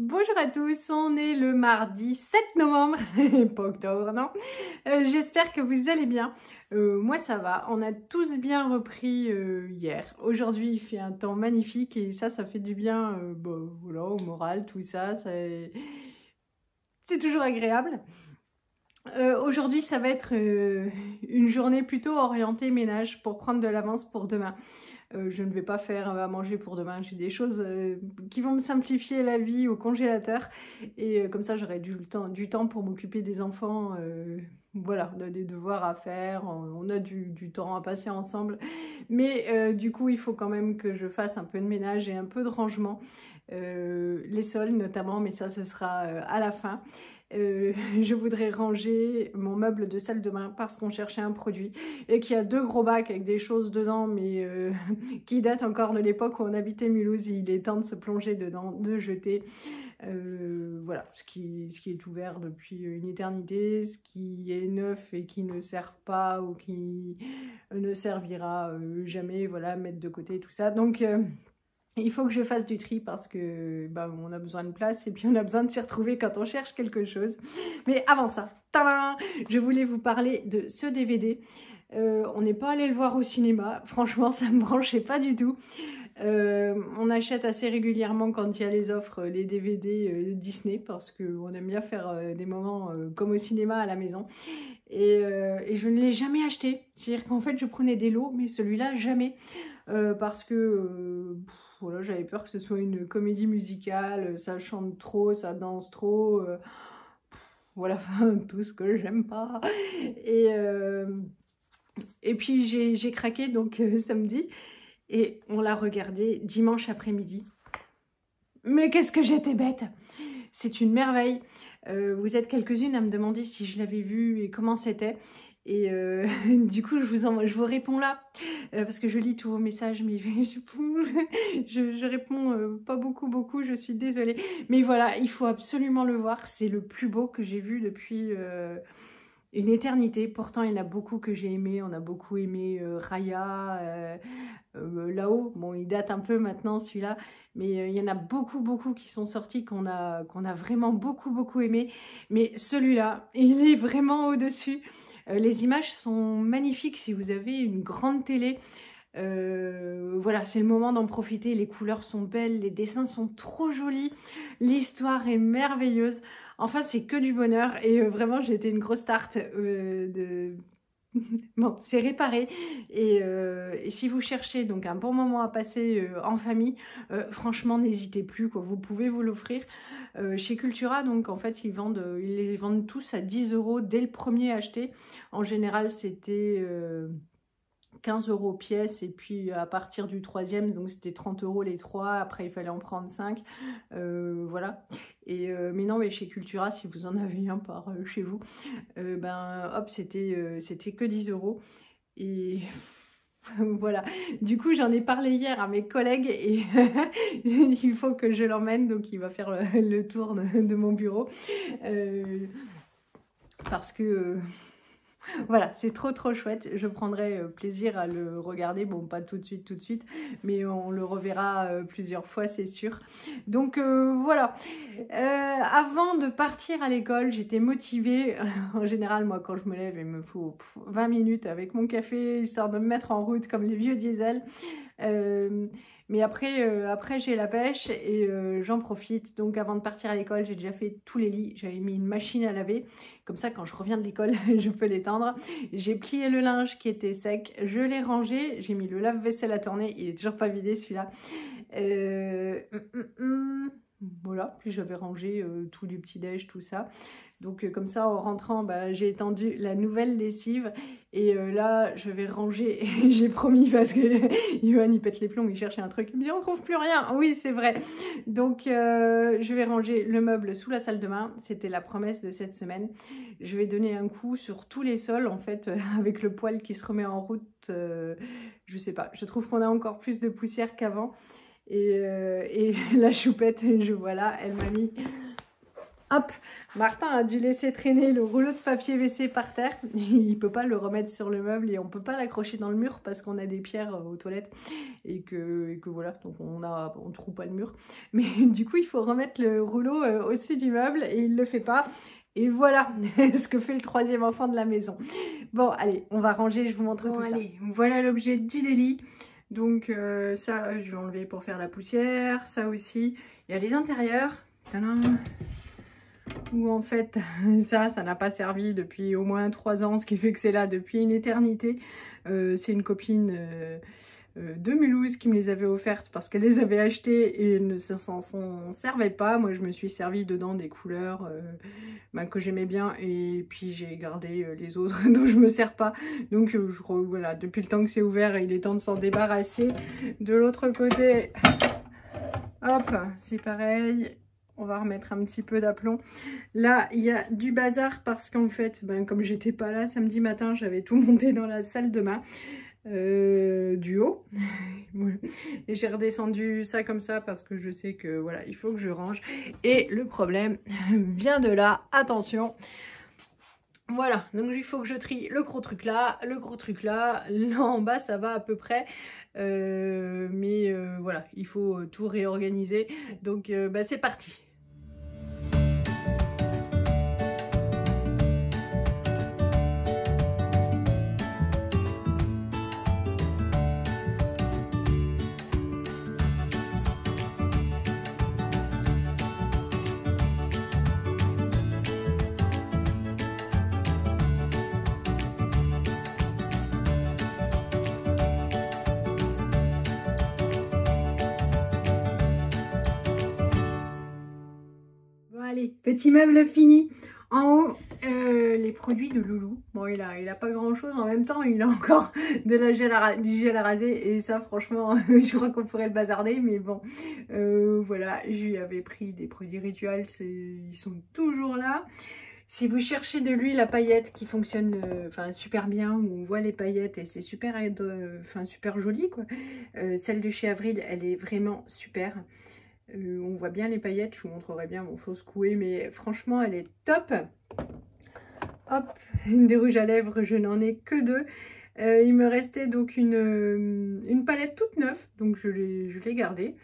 Bonjour à tous, on est le mardi 7 novembre, pas octobre, non. J'espère que vous allez bien. Moi ça va, on a tous bien repris hier. Aujourd'hui il fait un temps magnifique et ça fait du bien voilà, au moral, tout ça, c'est toujours agréable. Aujourd'hui ça va être une journée plutôt orientée ménage pour prendre de l'avance pour demain. Je ne vais pas faire à manger pour demain, j'ai des choses qui vont me simplifier la vie au congélateur et comme ça j'aurai du temps pour m'occuper des enfants, voilà, on a des devoirs à faire, on a du temps à passer ensemble, mais du coup il faut quand même que je fasse un peu de ménage et un peu de rangement, les sols notamment, mais ça ce sera à la fin. Je voudrais ranger mon meuble de salle de bain parce qu'on cherchait un produit et qu'il y a 2 gros bacs avec des choses dedans mais qui datent encore de l'époque où on habitait Mulhouse. Il est temps de se plonger dedans, de jeter voilà, ce qui est ouvert depuis une éternité, ce qui est neuf et qui ne sert pas ou qui ne servira jamais, voilà, mettre de côté tout ça. Donc il faut que je fasse du tri parce que on a besoin de place et puis on a besoin de s'y retrouver quand on cherche quelque chose. Mais avant ça, tadam, je voulais vous parler de ce DVD. On n'est pas allé le voir au cinéma, franchement ça me branchait pas du tout. On achète assez régulièrement quand il y a les offres, les DVD Disney, parce qu'on aime bien faire des moments comme au cinéma à la maison. Et je ne l'ai jamais acheté, c'est-à-dire qu'en fait je prenais des lots, mais celui-là jamais, parce que voilà, j'avais peur que ce soit une comédie musicale, ça chante trop, ça danse trop, voilà, tout ce que j'aime pas. Et puis j'ai craqué donc samedi et on l'a regardé dimanche après-midi. Mais qu'est-ce que j'étais bête! C'est une merveille. Vous êtes quelques-unes à me demander si je l'avais vu et comment c'était. Et du coup, je vous réponds là, parce que je lis tous vos messages, mais je réponds pas beaucoup, je suis désolée. Mais voilà, il faut absolument le voir, c'est le plus beau que j'ai vu depuis une éternité. Pourtant, il y en a beaucoup que j'ai aimé, on a beaucoup aimé Raya, là-haut. Bon, il date un peu maintenant celui-là, mais il y en a beaucoup qui sont sortis qu'on a vraiment beaucoup aimé. Mais celui-là, il est vraiment au-dessus. Les images sont magnifiques si vous avez une grande télé. Voilà, c'est le moment d'en profiter. Les couleurs sont belles, les dessins sont trop jolis, l'histoire est merveilleuse. Enfin, c'est que du bonheur et vraiment, j'ai été une grosse tarte de... Bon, c'est réparé et si vous cherchez donc un bon moment à passer en famille, franchement, n'hésitez plus, quoi. Vous pouvez vous l'offrir. Chez Cultura, donc en fait, ils les vendent tous à 10 € dès le premier acheté. En général, c'était 15 € pièce et puis à partir du troisième, donc c'était 30 € les 3. Après, il fallait en prendre 5. Voilà. Et mais non, mais chez Cultura, si vous en avez un par chez vous, hop, c'était que 10 €. Et voilà, du coup j'en ai parlé hier à mes collègues et il faut que je l'emmène, donc il va faire le tour de mon bureau parce que voilà, c'est trop chouette. Je prendrai plaisir à le regarder. Bon, pas tout de suite, mais on le reverra plusieurs fois, c'est sûr. Donc voilà. Avant de partir à l'école, j'étais motivée. En général, moi, quand je me lève, il me faut 20 minutes avec mon café, histoire de me mettre en route comme les vieux diesels. Mais après j'ai la pêche et j'en profite. Donc avant de partir à l'école, j'ai déjà fait tous les lits. J'avais mis une machine à laver. Comme ça, quand je reviens de l'école, je peux l'étendre. J'ai plié le linge qui était sec. Je l'ai rangé. J'ai mis le lave-vaisselle à tourner. Il est toujours pas vidé celui-là. Voilà. Puis j'avais rangé tout du petit-déj, tout ça. Donc comme ça, en rentrant, j'ai étendu la nouvelle lessive. Et là, je vais ranger. J'ai promis parce que Yohan, il pète les plombs, il cherchait un truc. Il me dit, on trouve plus rien. Oui, c'est vrai. Donc je vais ranger le meuble sous la salle de bain. C'était la promesse de cette semaine. Je vais donner un coup sur tous les sols, en fait, avec le poêle qui se remet en route. Je sais pas, je trouve qu'on a encore plus de poussière qu'avant. Et la choupette, voilà, elle m'a mis Hop, Martin a dû laisser traîner le rouleau de papier WC par terre. Il peut pas le remettre sur le meuble et on peut pas l'accrocher dans le mur parce qu'on a des pierres aux toilettes et que voilà, donc on trouve pas le mur. Mais du coup, il faut remettre le rouleau au-dessus du meuble et il le fait pas. Et voilà ce que fait le troisième enfant de la maison. Bon, allez, on va ranger, je vous montre tout ça. Allez, voilà l'objet du délit. Donc ça, je vais enlever pour faire la poussière. Ça aussi, il y a les intérieurs. Tadam, où en fait ça n'a pas servi depuis au moins 3 ans, ce qui fait que c'est là depuis une éternité. C'est une copine de Mulhouse qui me les avait offertes parce qu'elle les avait achetées et ne s'en servait pas. Moi je me suis servi dedans des couleurs que j'aimais bien et puis j'ai gardé les autres dont je me sers pas. Donc voilà, depuis le temps que c'est ouvert, il est temps de s'en débarrasser. De l'autre côté, hop, c'est pareil. On va remettre un petit peu d'aplomb. Là, il y a du bazar parce qu'en fait, comme j'étais pas là samedi matin, j'avais tout monté dans la salle de bain du haut. Et j'ai redescendu ça comme ça parce que je sais que voilà, il faut que je range. Et le problème vient de là. Attention. Voilà, donc il faut que je trie le gros truc là, le gros truc là. Là en bas, ça va à peu près. Mais voilà, il faut tout réorganiser. Donc c'est parti. Allez, petit meuble fini. En haut, les produits de Loulou. Bon, il a pas grand chose. En même temps, il a encore de la du gel à raser. Et ça, franchement, je crois qu'on pourrait le bazarder. Mais bon, voilà, je lui avais pris des produits rituels. Ils sont toujours là. Si vous cherchez de l'huile à paillettes qui fonctionne super bien, où on voit les paillettes et c'est super, super joli, quoi. Celle de chez Avril, elle est vraiment super. On voit bien les paillettes, je vous montrerai bien, bon faut secouer, mais franchement elle est top. Hop, des rouges à lèvres, je n'en ai que 2. Il me restait donc une palette toute neuve, donc je l'ai gardée.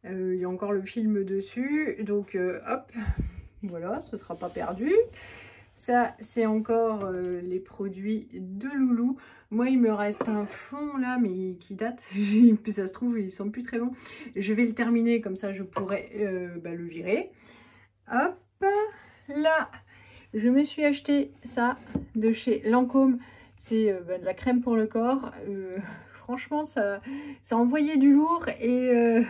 Il y a encore le film dessus, donc hop, voilà, ce ne sera pas perdu. Ça, c'est encore les produits de Loulou. Moi, il me reste un fond là, mais qui date. Ça se trouve, ils sont plus très bons. Je vais le terminer, comme ça, je pourrai le virer. Hop, là, je me suis acheté ça de chez Lancôme. C'est de la crème pour le corps. Franchement, ça envoyait du lourd et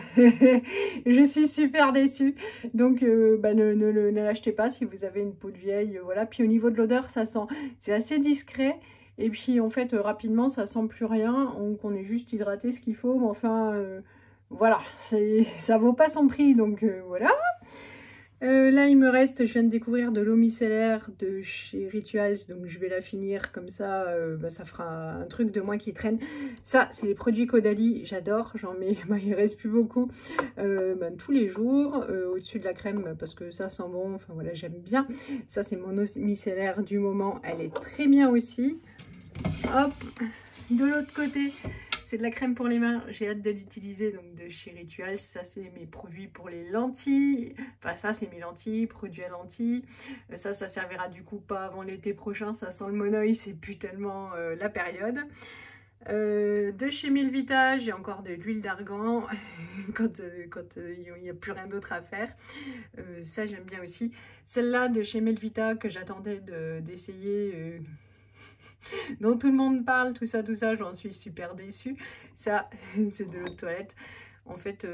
je suis super déçue. Donc, ne l'achetez pas si vous avez une peau de vieille. Voilà. Puis au niveau de l'odeur, ça sent, c'est assez discret. Et puis, en fait, rapidement, ça sent plus rien. Donc, on est juste hydraté ce qu'il faut. Mais enfin, voilà, ça vaut pas son prix. Donc, voilà. Là, il me reste, je viens de découvrir de l'eau micellaire de chez Rituals, donc je vais la finir comme ça, ça fera un truc de moi qui traîne. Ça, c'est les produits Caudalie, j'adore, j'en mets, il reste plus beaucoup, tous les jours, au-dessus de la crème, parce que ça sent bon, enfin voilà, j'aime bien. Ça, c'est mon eau micellaire du moment, elle est très bien aussi. Hop, de l'autre côté, c'est de la crème pour les mains, j'ai hâte de l'utiliser, donc de chez Rituals. Ça, c'est mes produits pour les lentilles. Enfin, ça, c'est mes lentilles, produits à lentilles. Ça servira du coup pas avant l'été prochain. Ça sent le monoï, c'est plus tellement la période. De chez Milvita, j'ai encore de l'huile d'argan quand il n'y a plus rien d'autre à faire. Ça, j'aime bien aussi. Celle-là de chez Milvita que j'attendais d'essayer... dont tout le monde parle, tout ça, j'en suis super déçue. Ça, c'est de l'eau de toilette. En fait,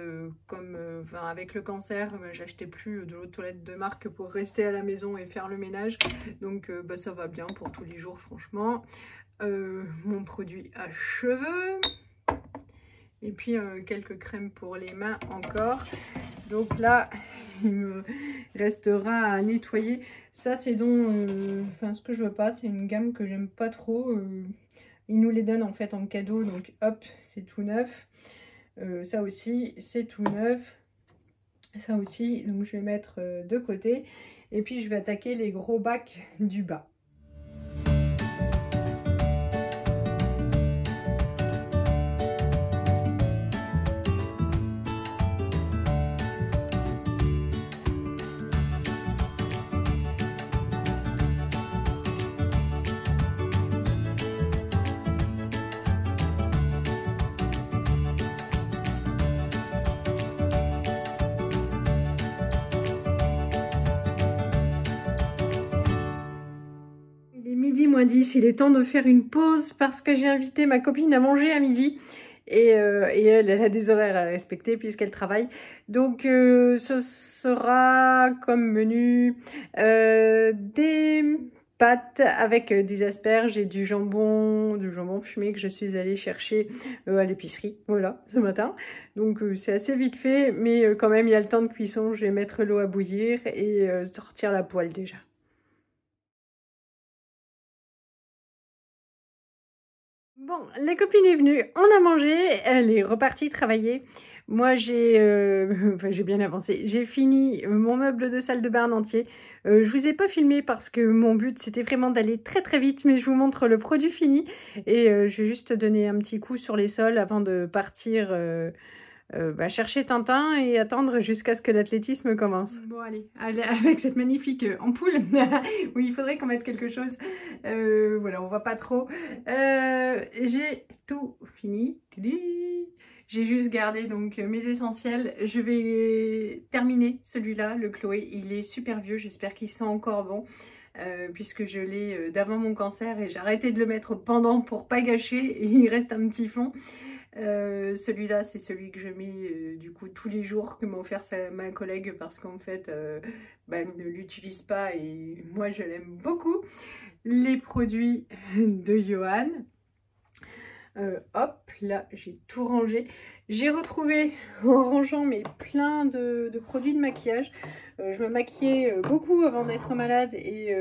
avec le cancer, j'achetais plus de l'eau de toilette de marque pour rester à la maison et faire le ménage. Donc, ça va bien pour tous les jours, franchement. Mon produit à cheveux. Et puis, quelques crèmes pour les mains encore. Donc là, il me restera à nettoyer. Ça, c'est ce que je veux pas, c'est une gamme que j'aime pas trop. Ils nous les donnent en fait en cadeau, donc hop, c'est tout neuf. Ça aussi, c'est tout neuf. Ça aussi, donc je vais mettre de côté. Et puis je vais attaquer les gros bacs du bas. Midi moins 10, il est temps de faire une pause parce que j'ai invité ma copine à manger à midi et elle a des horaires à respecter puisqu'elle travaille. Donc ce sera comme menu des pâtes avec des asperges et du jambon fumé que je suis allée chercher à l'épicerie, voilà, ce matin. Donc c'est assez vite fait, mais quand même il y a le temps de cuisson. Je vais mettre l'eau à bouillir et sortir la poêle déjà. Bon, la copine est venue, on a mangé, elle est repartie travailler. Moi, enfin, j'ai bien avancé. J'ai fini mon meuble de salle de bain en entier. Je vous ai pas filmé parce que mon but, c'était vraiment d'aller très très vite, mais je vous montre le produit fini. Et je vais juste donner un petit coup sur les sols avant de partir chercher Tintin et attendre jusqu'à ce que l'athlétisme commence. Bon allez, avec cette magnifique ampoule, oui il faudrait qu'on mette quelque chose, voilà on voit pas trop, j'ai tout fini, j'ai juste gardé donc mes essentiels. Je vais terminer celui-là, le Chloé, il est super vieux, j'espère qu'il sent encore bon. Puisque je l'ai d'avant mon cancer et j'ai arrêté de le mettre pendant pour pas gâcher et il reste un petit fond. Celui-là c'est celui que je mets du coup tous les jours, que m'a offert ma collègue parce qu'en fait elle ne l'utilise pas et moi je l'aime beaucoup. Les produits de Johan. Hop, là j'ai tout rangé. J'ai retrouvé en rangeant plein de produits de maquillage. Je me maquillais beaucoup avant d'être malade et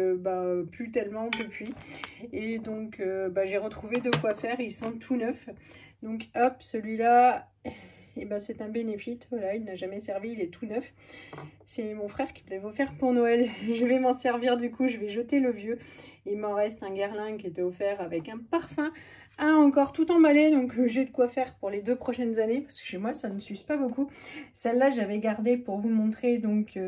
plus tellement depuis. Et donc j'ai retrouvé de quoi faire, ils sont tout neufs. Donc hop, celui-là, c'est un Benefit, voilà, il n'a jamais servi, il est tout neuf. C'est mon frère qui me l'avait offert pour Noël. Je vais m'en servir du coup, je vais jeter le vieux. Il m'en reste un Guerlain qui était offert avec un parfum. Encore tout emballé, donc j'ai de quoi faire pour les 2 prochaines années, parce que chez moi ça ne s'use pas beaucoup. Celle-là j'avais gardé pour vous montrer, donc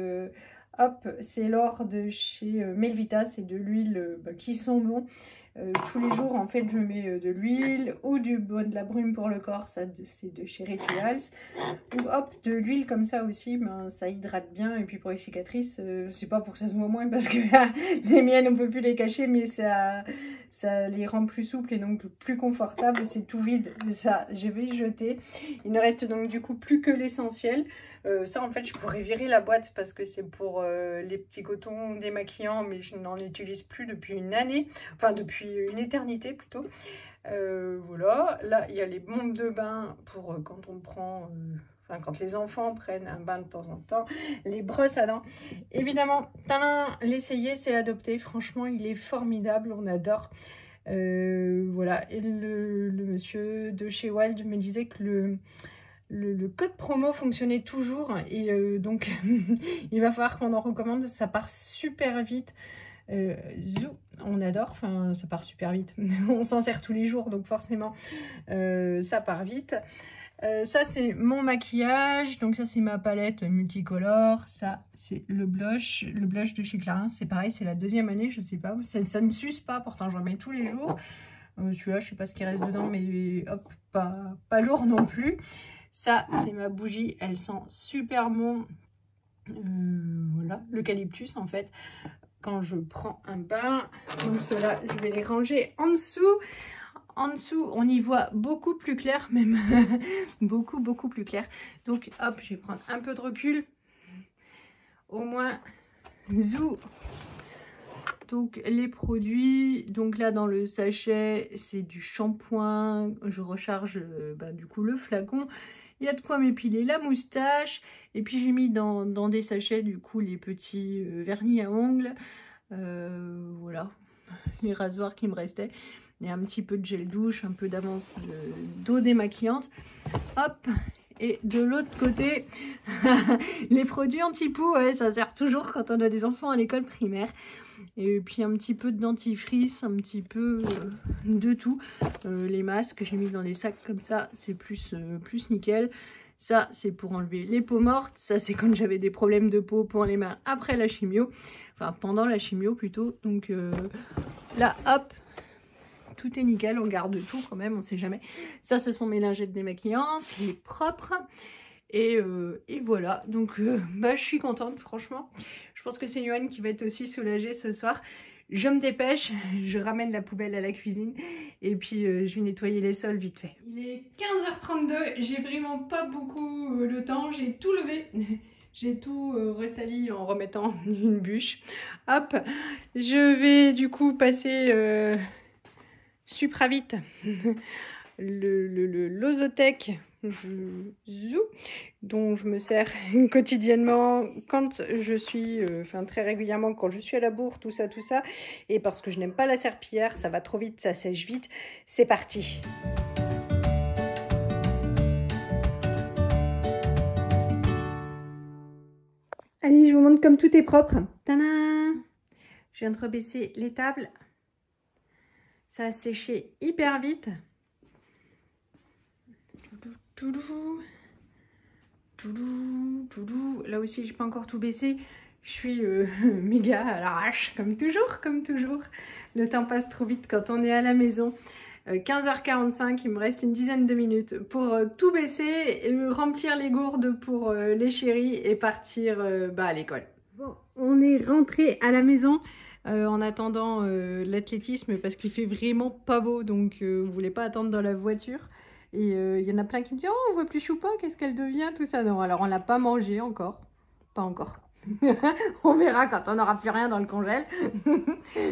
hop, c'est l'or de chez Melvita, c'est de l'huile qui sent bon. Tous les jours en fait je mets de l'huile ou de la brume pour le corps, ça c'est de chez Rituals, ou hop de l'huile comme ça aussi, ça hydrate bien. Et puis pour les cicatrices, c'est pas pour que ça se voit moins parce que les miennes on peut plus les cacher, mais ça les rend plus souples et donc plus confortables. C'est tout vide, ça je vais y jeter. Il ne reste donc du coup plus que l'essentiel. Ça en fait je pourrais virer la boîte parce que c'est pour les petits cotons démaquillants, mais je n'en utilise plus depuis une année, enfin depuis une éternité plutôt. Voilà, là il y a les bombes de bain pour quand on prend, quand les enfants prennent un bain de temps en temps, les brosses à dents. Évidemment, l'essayer c'est l'adopter, franchement il est formidable, on adore. Voilà, et le monsieur de chez Wild me disait que le code promo fonctionnait toujours et donc il va falloir qu'on en recommande, ça part super vite. On adore, enfin ça part super vite, on s'en sert tous les jours donc forcément ça part vite. Ça c'est mon maquillage, donc ça c'est ma palette multicolore, ça c'est le blush de chez Clarins, c'est pareil, c'est la 2e année, je sais pas, ça ne s'use pas, pourtant j'en mets tous les jours. Celui-là je sais pas ce qui reste dedans, mais hop, pas lourd non plus. Ça, c'est ma bougie, elle sent super bon, voilà, l'eucalyptus en fait, quand je prends un bain. Donc ceux-là, je vais les ranger en dessous. En dessous, on y voit beaucoup plus clair, même beaucoup plus clair. Donc hop, je vais prendre un peu de recul, au moins, zou. Donc les produits, donc là dans le sachet, c'est du shampoing, je recharge du coup le flacon. Il y a de quoi m'épiler la moustache. Et puis j'ai mis dans des sachets du coup les petits vernis à ongles. Voilà, les rasoirs qui me restaient. Et un petit peu de gel douche, un peu d'avance d'eau démaquillante. Hop, Et de l'autre côté, les produits anti-poux, ouais, ça sert toujours quand on a des enfants à l'école primaire. Et puis un petit peu de dentifrice, un petit peu de tout. Les masques, j'ai mis dans des sacs comme ça, c'est plus nickel. Ça, c'est pour enlever les peaux mortes. Ça, c'est quand j'avais des problèmes de peau pour les mains après la chimio. Enfin, pendant la chimio plutôt. Donc là, hop, tout est nickel. On garde tout quand même, on sait jamais. Ça, ce sont mes lingettes démaquillantes, les propres. Et voilà, donc bah, je suis contente, franchement. Je pense que c'est Yoann qui va être aussi soulagé ce soir. Je me dépêche, je ramène la poubelle à la cuisine et puis je vais nettoyer les sols vite fait. Il est 15h32, j'ai vraiment pas beaucoup le temps, j'ai tout levé. J'ai tout ressali en remettant une bûche. Hop, je vais du coup passer Supravit, l'Ozotec dont je me sers quotidiennement quand je suis, enfin très régulièrement quand je suis à la bourre, tout ça, et parce que je n'aime pas la serpillière, ça va trop vite, ça sèche vite, c'est parti. Allez, je vous montre comme tout est propre. Tadam! Je viens de rebaisser les tables, ça a séché hyper vite. Là aussi, j'ai pas encore tout baissé. Je suis méga à l'arrache, comme toujours. Le temps passe trop vite quand on est à la maison. 15h45, il me reste une dizaine de minutes pour tout baisser, et remplir les gourdes pour les chéris et partir à l'école. Bon, on est rentré à la maison. En attendant l'athlétisme parce qu'il fait vraiment pas beau, donc vous voulez pas attendre dans la voiture. Et il y en a plein qui me disent « Oh, on voit plus Choupa, qu'est-ce qu'elle devient ?» Tout ça. Non, alors on l'a pas mangé encore. Pas encore. On verra quand on n'aura plus rien dans le congèle.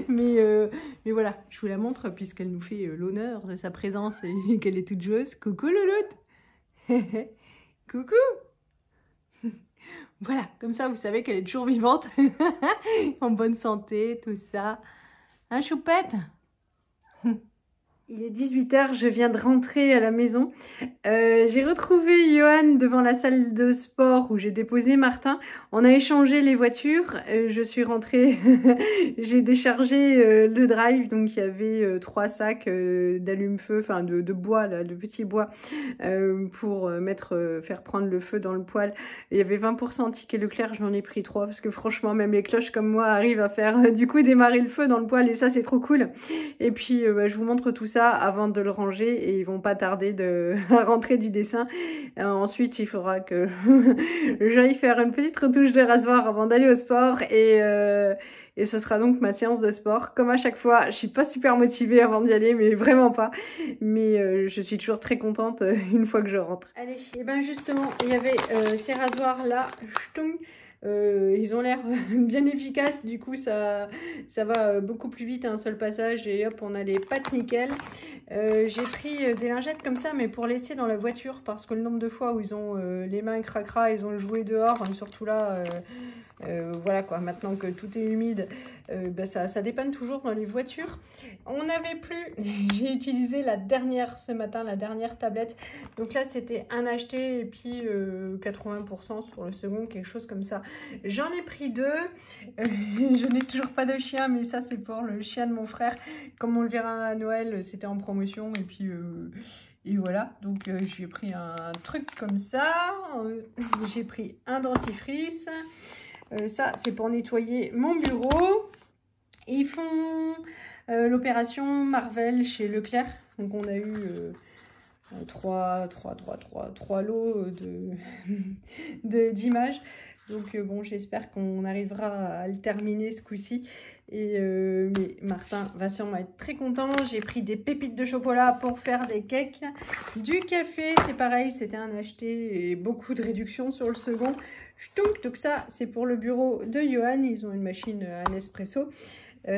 mais voilà, je vous la montre puisqu'elle nous fait l'honneur de sa présence et qu'elle est toute joueuse. Coucou Louloute. Coucou. Voilà, comme ça vous savez qu'elle est toujours vivante. En bonne santé, tout ça. Hein, Choupette? Il est 18h, je viens de rentrer à la maison. J'ai retrouvé Yoann devant la salle de sport où j'ai déposé Martin. On a échangé les voitures. Je suis rentrée, j'ai déchargé le drive. Donc il y avait 3 sacs d'allume-feu, enfin de bois, là, de petits bois, pour faire prendre le feu dans le poêle. Il y avait 20% ticket Leclerc, j'en ai pris 3 parce que franchement, même les cloches comme moi arrivent à faire du coup démarrer le feu dans le poêle et ça c'est trop cool. Et puis je vous montre tout ça avant de le ranger et ils vont pas tarder à rentrer du dessin. Ensuite, il faudra que j'aille faire une petite retouche de rasoir avant d'aller au sport et ce sera donc ma séance de sport. Comme à chaque fois, je suis pas super motivée avant d'y aller, mais vraiment pas. Mais je suis toujours très contente une fois que je rentre. Allez, et ben justement, il y avait ces rasoirs là, ils ont l'air bien efficaces, du coup ça va beaucoup plus vite à un seul passage et hop on a les pattes nickel. J'ai pris des lingettes comme ça mais pour laisser dans la voiture parce que le nombre de fois où ils ont les mains cracra, ils ont joué dehors, surtout là voilà quoi, maintenant que tout est humide, ça dépanne toujours dans les voitures. On n'avait plus, j'ai utilisé la dernière ce matin, la dernière tablette, donc là c'était un acheté et puis 80% sur le second, quelque chose comme ça. J'en ai pris 2, je n'ai toujours pas de chien mais ça c'est pour le chien de mon frère, comme on le verra à Noël c'était en promotion et puis et voilà, donc j'ai pris un truc comme ça, j'ai pris un dentifrice. Ça, c'est pour nettoyer mon bureau. Ils font l'opération Marvel chez Leclerc. Donc, on a eu 3 lots d'images. Donc, bon, j'espère qu'on arrivera à le terminer ce coup-ci. Mais Martin va sûrement être très content. J'ai pris des pépites de chocolat pour faire des cakes. Du café, c'est pareil, c'était un acheté et beaucoup de réduction sur le second. Donc ça, c'est pour le bureau de Yoann. Ils ont une machine à Nespresso.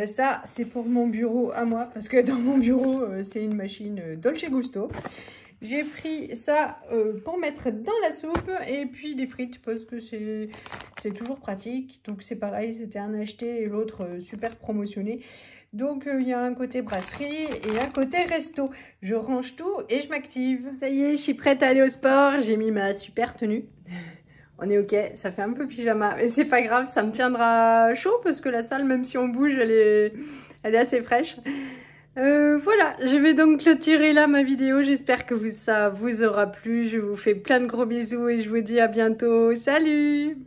Ça, c'est pour mon bureau à moi. Parce que dans mon bureau, c'est une machine Dolce Gusto. J'ai pris ça pour mettre dans la soupe. Et puis des frites parce que c'est c'est toujours pratique. Donc c'est pareil, c'était un acheté et l'autre super promotionné. Donc il y a un côté brasserie et un côté resto. Je range tout et je m'active. Ça y est, je suis prête à aller au sport. J'ai mis ma super tenue. On est ok, ça fait un peu pyjama, mais c'est pas grave, ça me tiendra chaud parce que la salle, même si on bouge, elle est assez fraîche. Voilà, je vais donc clôturer là ma vidéo. J'espère que ça vous aura plu. Je vous fais plein de gros bisous et je vous dis à bientôt. Salut!